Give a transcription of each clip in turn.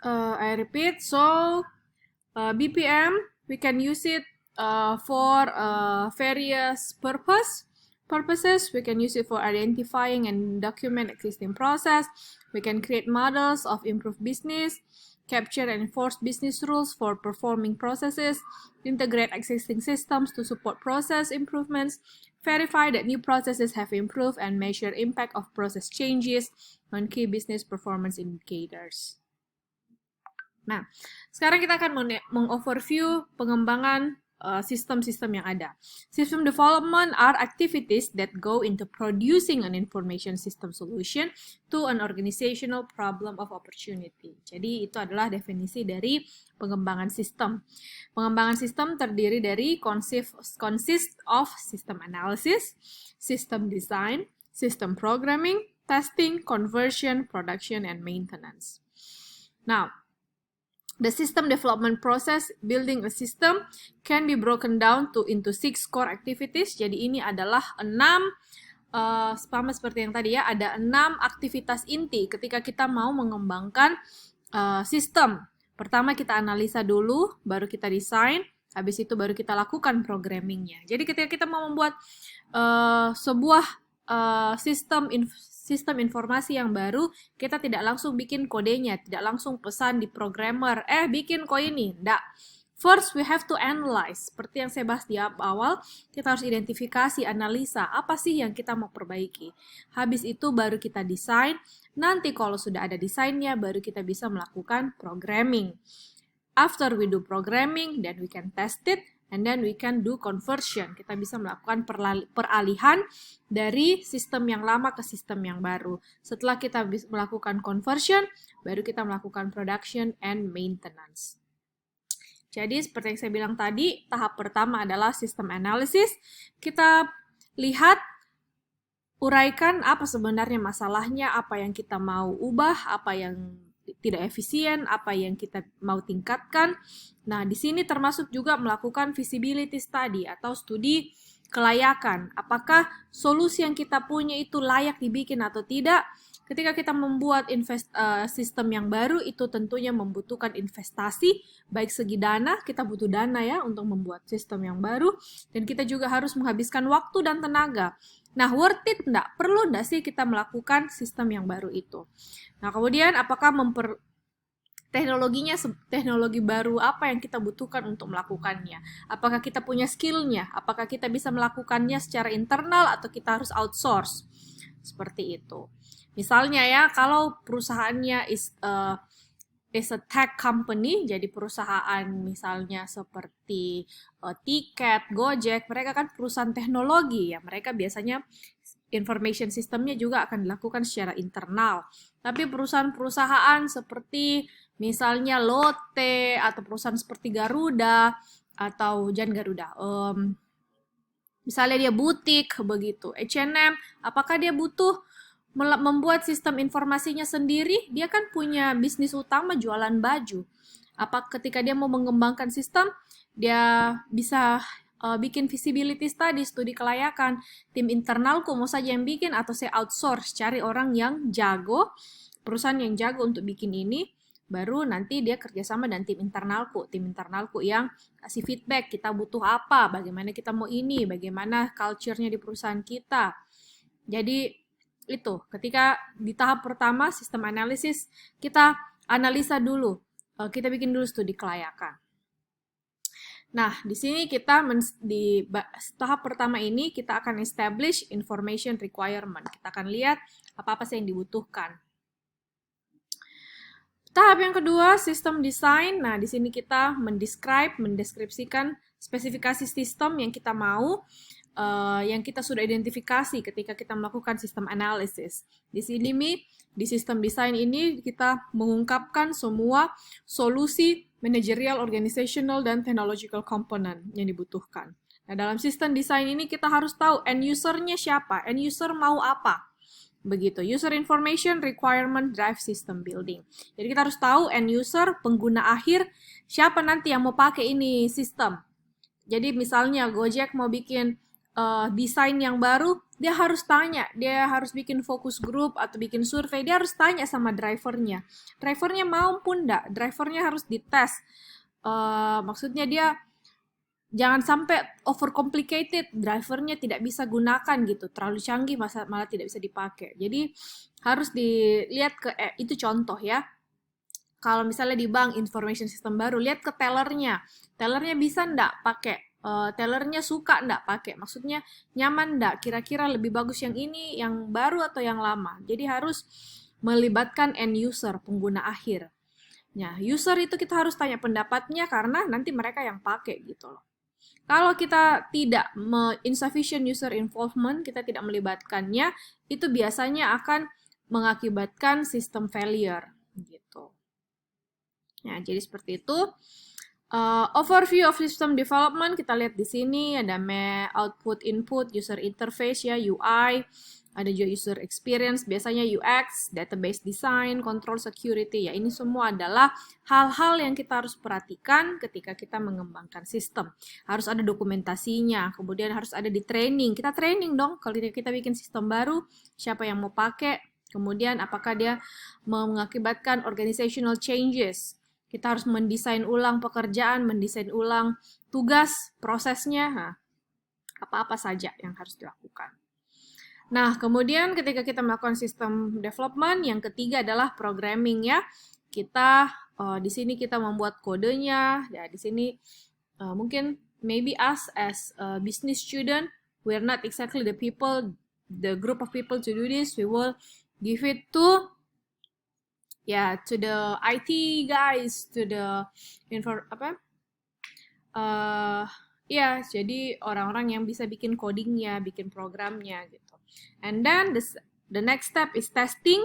I repeat, so BPM, we can use it for various purposes. We can use it for identifying and document existing process. We can create models of improved business, capture and enforce business rules for performing processes, integrate existing systems to support process improvements, verify that new processes have improved, and measure impact of process changes on key business performance indicators. Nah, sekarang kita akan mengoverview pengembangan sistem-sistem yang ada. System development are activities that go into producing an information system solution to an organizational problem of opportunity. Jadi itu adalah definisi dari pengembangan sistem. Pengembangan sistem terdiri dari consist of system analysis, system design, system programming, testing, conversion, production, and maintenance. Now, the system development process, building a system, can be broken down into 6 core activities. Jadi ini adalah 6, sama seperti yang tadi ya, ada 6 aktivitas inti ketika kita mau mengembangkan sistem. Pertama kita analisa dulu, baru kita desain, habis itu baru kita lakukan programmingnya. Jadi ketika kita mau membuat sebuah sistem informasi yang baru, kita tidak langsung bikin kodenya, tidak langsung pesan di programmer, bikin kok ini, enggak. First, we have to analyze. Seperti yang saya bahas di awal, kita harus identifikasi, analisa, apa sih yang kita mau perbaiki. Habis itu baru kita desain, nanti kalau sudah ada desainnya, baru kita bisa melakukan programming. After we do programming, then we can test it, and then we can do conversion. Kita bisa melakukan peralihan dari sistem yang lama ke sistem yang baru. Setelah kita melakukan conversion, baru kita melakukan production and maintenance. Jadi seperti yang saya bilang tadi, tahap pertama adalah system analysis. Kita lihat, uraikan apa sebenarnya masalahnya, apa yang kita mau ubah, apa yang tidak efisien, apa yang kita mau tingkatkan. Nah, di sini termasuk juga melakukan feasibility study atau studi kelayakan. Apakah solusi yang kita punya itu layak dibikin atau tidak? Ketika kita membuat sistem yang baru, itu tentunya membutuhkan investasi, baik segi dana, kita butuh dana ya untuk membuat sistem yang baru, dan kita juga harus menghabiskan waktu dan tenaga. Nah, worth it enggak? Perlu enggak sih kita melakukan sistem yang baru itu? Nah, kemudian apakah teknologi baru apa yang kita butuhkan untuk melakukannya? Apakah kita punya skill-nya? Apakah kita bisa melakukannya secara internal atau kita harus outsource? Seperti itu. Misalnya ya, kalau perusahaannya is a tech company, jadi perusahaan misalnya seperti Tiket, Gojek, mereka kan perusahaan teknologi ya, mereka biasanya information systemnya juga akan dilakukan secara internal. Tapi perusahaan-perusahaan seperti misalnya Lotte atau perusahaan seperti Garuda atau jangan Garuda, misalnya dia butik begitu, H&M, apakah dia butuh membuat sistem informasinya sendiri? Dia kan punya bisnis utama jualan baju. Apa ketika dia mau mengembangkan sistem, dia bisa bikin feasibility study, studi kelayakan. Tim internalku mau saja yang bikin atau saya outsource, cari orang yang jago, perusahaan yang jago untuk bikin ini, baru nanti dia kerjasama dengan tim internalku yang kasih feedback, kita butuh apa, bagaimana kita mau ini, bagaimana culture-nya di perusahaan kita. Jadi itu, ketika di tahap pertama sistem analisis, kita analisa dulu, kita bikin dulu studi kelayakan. Nah, di sini kita di tahap pertama ini kita akan establish information requirement. Kita akan lihat apa-apa sih yang dibutuhkan. Tahap yang kedua, sistem design. Nah, di sini kita mendeskripsikan spesifikasi sistem yang kita mau, yang kita sudah identifikasi ketika kita melakukan sistem analysis. Di sini di sistem desain ini kita mengungkapkan semua solusi managerial, organizational, dan technological component yang dibutuhkan. Nah, dalam sistem desain ini kita harus tahu end user-nya siapa, end user mau apa. Begitu, user information requirement drive system building. Jadi kita harus tahu end user, pengguna akhir, siapa nanti yang mau pakai ini sistem. Jadi misalnya Gojek mau bikin desain yang baru, dia harus tanya, dia harus bikin focus group atau bikin survei, dia harus tanya sama drivernya. Drivernya mampu enggak? Drivernya harus dites. Maksudnya dia jangan sampai overcomplicated, drivernya tidak bisa gunakan gitu, terlalu canggih malah tidak bisa dipakai. Jadi harus dilihat itu contoh ya. Kalau misalnya di bank information system baru, lihat ke tellernya. Tellernya bisa enggak pakai? Tellernya suka enggak pakai? Maksudnya nyaman enggak? Kira-kira lebih bagus yang ini, yang baru atau yang lama? Jadi harus melibatkan end user, pengguna akhir. Nah, user itu kita harus tanya pendapatnya karena nanti mereka yang pakai gitu loh. Kalau kita tidak insufficient user involvement, kita tidak melibatkannya, itu biasanya akan mengakibatkan sistem failure gitu. Ya, jadi seperti itu. Overview of system development kita lihat di sini ada output, input, user interface ya, UI, ada juga user experience, biasanya UX, database design, control security ya. Ini semua adalah hal-hal yang kita harus perhatikan ketika kita mengembangkan sistem. Harus ada dokumentasinya, kemudian harus ada di training. Kita training dong kalau kita bikin sistem baru, siapa yang mau pakai, kemudian apakah dia mengakibatkan organizational changes. Kita harus mendesain ulang pekerjaan, mendesain ulang tugas, prosesnya, apa-apa saja yang harus dilakukan. Nah, kemudian ketika kita melakukan sistem development, yang ketiga adalah programming ya. Kita di sini kita membuat kodenya, ya di sini mungkin maybe us as a business student, we're not exactly the group of people to do this. We will give it to to the IT guys, to the jadi orang-orang yang bisa bikin codingnya, bikin programnya gitu. And then the next step is testing.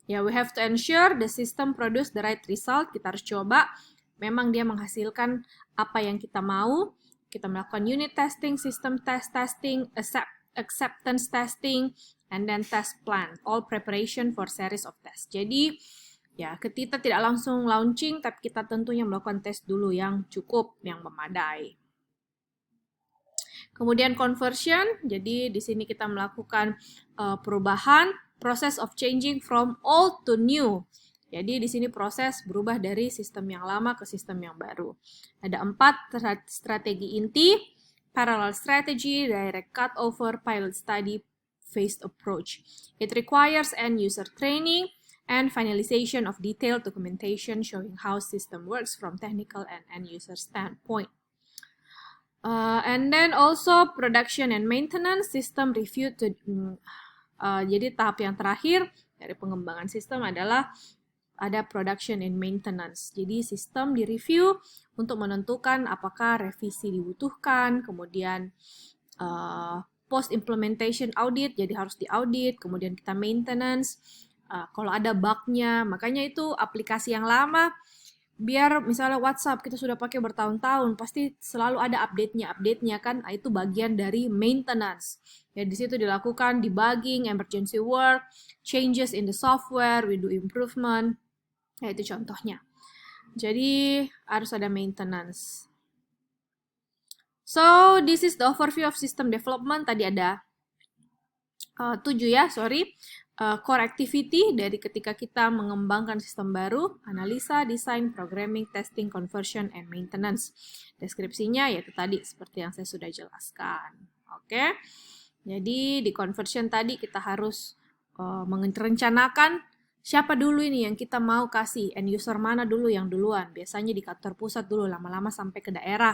We have to ensure the system produce the right result. Kita harus coba memang dia menghasilkan apa yang kita mau. Kita melakukan unit testing, system testing, acceptance testing, and then test plan. All preparation for series of tests. Jadi kita tidak langsung launching, tapi kita tentunya melakukan tes dulu yang cukup, yang memadai. Kemudian conversion, jadi di sini kita melakukan perubahan, process of changing from old to new. Jadi di sini proses berubah dari sistem yang lama ke sistem yang baru. Ada 4 strategi inti: parallel strategy, direct cutover, pilot study, phased approach. It requires end user training and finalization of detailed documentation showing how system works from technical and end user standpoint. And then also production and maintenance, system review. Jadi tahap yang terakhir dari pengembangan sistem adalah ada production and maintenance. Jadi sistem direview untuk menentukan apakah revisi dibutuhkan, kemudian post implementation audit, jadi harus diaudit, kemudian kita maintenance. Kalau ada bug-nya, makanya itu aplikasi yang lama, biar misalnya WhatsApp kita sudah pakai bertahun-tahun, pasti selalu ada update-nya kan, itu bagian dari maintenance. Ya, di situ dilakukan debugging, emergency work, changes in the software, we do improvement. Ya, itu contohnya. Jadi harus ada maintenance. So, this is the overview of system development. Tadi ada 7 ya, sorry. Core activity dari ketika kita mengembangkan sistem baru, analisa, desain, programming, testing, conversion, and maintenance. Deskripsinya yaitu tadi seperti yang saya sudah jelaskan. Oke. Jadi di conversion tadi kita harus merencanakan siapa dulu ini yang kita mau kasih, end user mana dulu yang duluan. Biasanya di kantor pusat dulu, lama-lama sampai ke daerah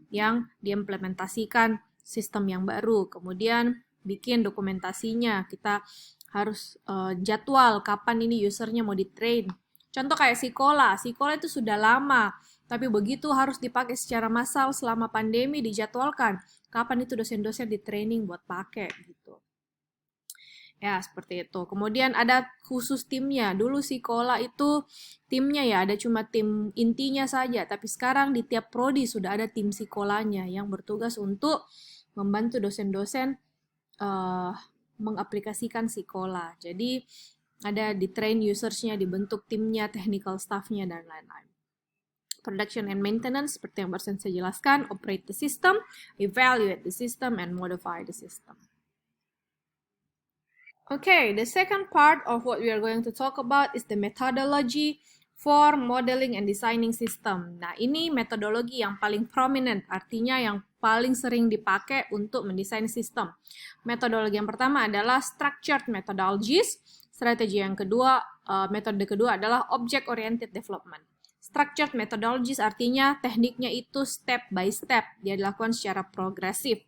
yang diimplementasikan sistem yang baru. Kemudian bikin dokumentasinya, kita harus jadwal kapan ini usernya mau di-train. Contoh kayak Sikola itu sudah lama, tapi begitu harus dipakai secara massal selama pandemi, dijadwalkan kapan itu dosen-dosen di-training buat pakai gitu. Ya, seperti itu. Kemudian ada khusus timnya. Dulu Sikola itu timnya ada cuma tim intinya saja, tapi sekarang di tiap prodi sudah ada tim Sikolanya yang bertugas untuk membantu dosen-dosen mengaplikasikan Sikola. Jadi ada di train usersnya, dibentuk timnya, technical staffnya, dan lain-lain. Production and maintenance, seperti yang barusan saya jelaskan, operate the system, evaluate the system, and modify the system. Okay, the second part of what we are going to talk about is the methodology for modeling and designing system. Nah, ini metodologi yang paling prominent, artinya yang paling sering dipakai untuk mendesain sistem. Metodologi yang pertama adalah structured methodologies. Strategi yang kedua, metode kedua adalah object-oriented development. Structured methodologies artinya tekniknya itu step by step, dia dilakukan secara progresif.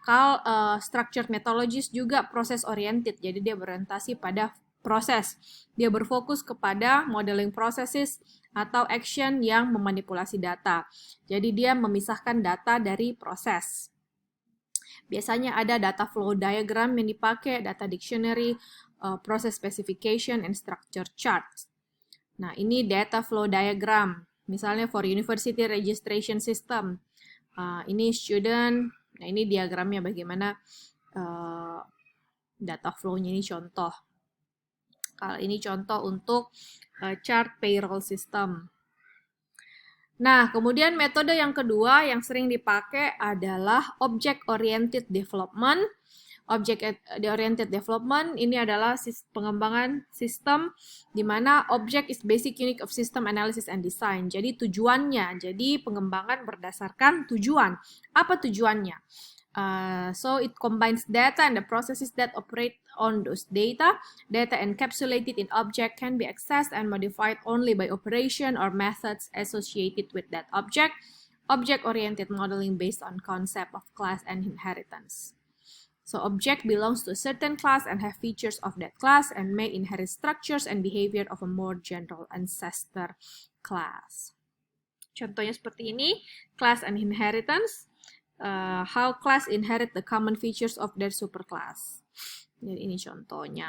Kalau structured methodologies juga proses oriented, jadi dia berorientasi pada proses. Dia berfokus kepada modeling processes atau action yang memanipulasi data. Jadi dia memisahkan data dari proses. Biasanya ada data flow diagram yang dipakai, data dictionary, process specification, and structure charts. Nah, ini data flow diagram. Misalnya for university registration system. Ini student. Nah, ini diagramnya bagaimana data flow-nya, ini contoh. Kalau ini contoh untuk chart payroll system. Nah, kemudian metode yang kedua yang sering dipakai adalah object-oriented development. Object-oriented development ini adalah pengembangan sistem di mana object is basic unit of system analysis and design. Jadi tujuannya, jadi pengembangan berdasarkan tujuan. Apa tujuannya? So it combines data and the processes that operate on those data. Data encapsulated in object can be accessed and modified only by operation or methods associated with that object. Object-oriented modeling based on concept of class and inheritance. So object belongs to a certain class and have features of that class and may inherit structures and behavior of a more general ancestor class. Contohnya seperti ini, class and inheritance. How class inherit the common features of their superclass. Jadi ini contohnya.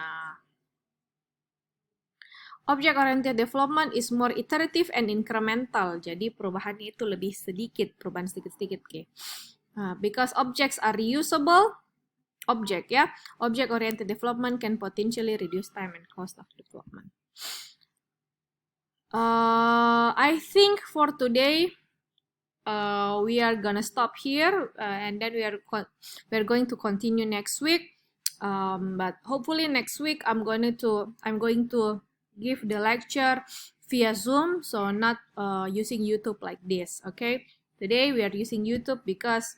Object-oriented development is more iterative and incremental. Jadi perubahannya itu lebih sedikit, perubahan sedikit-sedikit. Okay. Because objects are reusable, object-oriented development can potentially reduce time and cost of development. I think for today, we are gonna stop here, and then we're going to continue next week. But hopefully next week I'm going to give the lecture via Zoom, so not using YouTube like this. Okay, today we are using YouTube because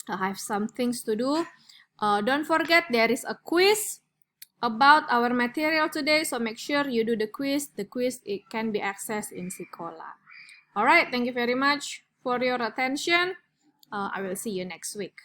I have some things to do. Don't forget there is a quiz about our material today, so make sure you do the quiz. The quiz, it can be accessed in Sekolah. Alright, thank you very much for your attention. I will see you next week.